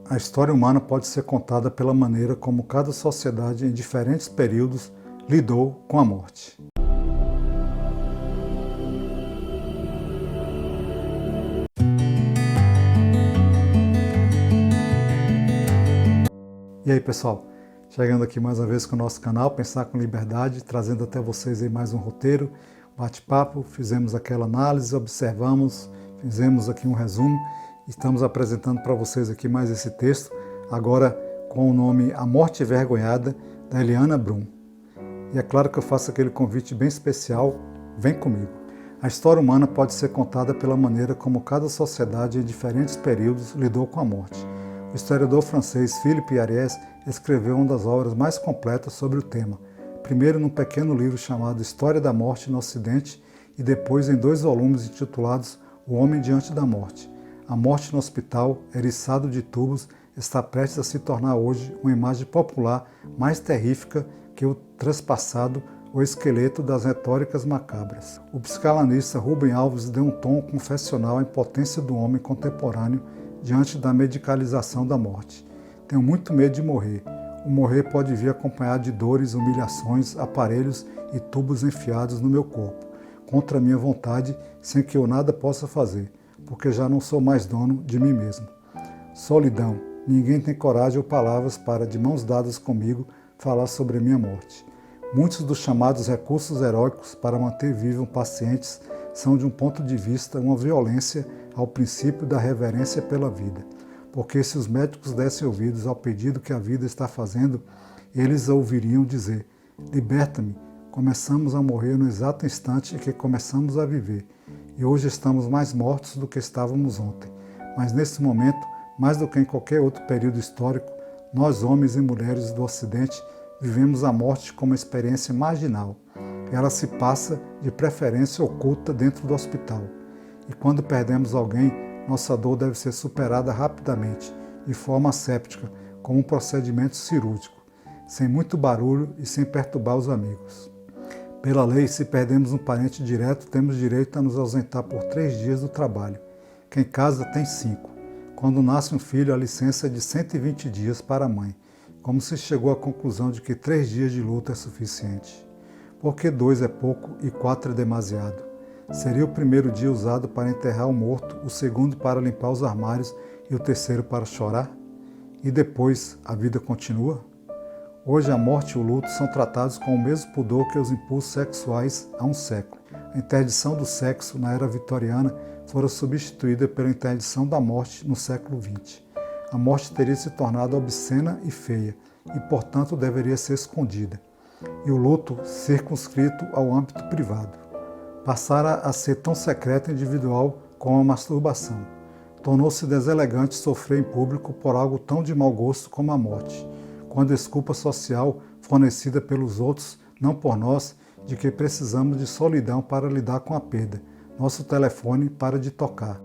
A história humana pode ser contada pela maneira como cada sociedade, em diferentes períodos, lidou com a morte. E aí, pessoal? Chegando aqui mais uma vez com o nosso canal Pensar com Liberdade, trazendo até vocês aí mais um roteiro, bate-papo, fizemos aquela análise, observamos, fizemos aqui um resumo. Estamos apresentando para vocês aqui mais esse texto, agora com o nome A Morte Envergonhada, da Eliana Brum. E é claro que eu faço aquele convite bem especial, vem comigo. A história humana pode ser contada pela maneira como cada sociedade em diferentes períodos lidou com a morte. O historiador francês Philippe Ariès escreveu uma das obras mais completas sobre o tema, primeiro num pequeno livro chamado História da Morte no Ocidente e depois em 2 volumes intitulados O Homem Diante da Morte. A morte no hospital, eriçado de tubos, está prestes a se tornar hoje uma imagem popular mais terrífica que o trespassado ou esqueleto das retóricas macabras. O psicanalista Rubem Alves deu um tom confessional à impotência do homem contemporâneo diante da medicalização da morte. Tenho muito medo de morrer. O morrer pode vir acompanhado de dores, humilhações, aparelhos e tubos enfiados no meu corpo, contra a minha vontade, sem que eu nada possa fazer, porque já não sou mais dono de mim mesmo. Solidão. Ninguém tem coragem ou palavras para, de mãos dadas comigo, falar sobre a minha morte. Muitos dos chamados recursos heróicos para manter vivos pacientes são, de um ponto de vista, uma violência ao princípio da reverência pela vida. Porque se os médicos dessem ouvidos ao pedido que a vida está fazendo, eles ouviriam dizer: liberta-me, começamos a morrer no exato instante em que começamos a viver. E hoje estamos mais mortos do que estávamos ontem. Mas nesse momento, mais do que em qualquer outro período histórico, nós, homens e mulheres do Ocidente, vivemos a morte como uma experiência marginal. Ela se passa, de preferência, oculta dentro do hospital. E quando perdemos alguém, nossa dor deve ser superada rapidamente, de forma asséptica, como um procedimento cirúrgico, sem muito barulho e sem perturbar os amigos. Pela lei, se perdemos um parente direto, temos direito a nos ausentar por 3 dias do trabalho. Quem casa tem 5. Quando nasce um filho, a licença é de 120 dias para a mãe, como se chegou à conclusão de que 3 dias de luto é suficiente. Porque 2 é pouco e 4 é demasiado. Seria o primeiro dia usado para enterrar o morto, o segundo para limpar os armários e o terceiro para chorar? E depois, a vida continua? Hoje a morte e o luto são tratados com o mesmo pudor que os impulsos sexuais há um século. A interdição do sexo na era vitoriana fora substituída pela interdição da morte no século XX. A morte teria se tornado obscena e feia, e portanto deveria ser escondida. E o luto circunscrito ao âmbito privado. Passara a ser tão secreto e individual como a masturbação. Tornou-se deselegante sofrer em público por algo tão de mau gosto como a morte, com a desculpa social fornecida pelos outros, não por nós, de que precisamos de solidão para lidar com a perda. Nosso telefone para de tocar.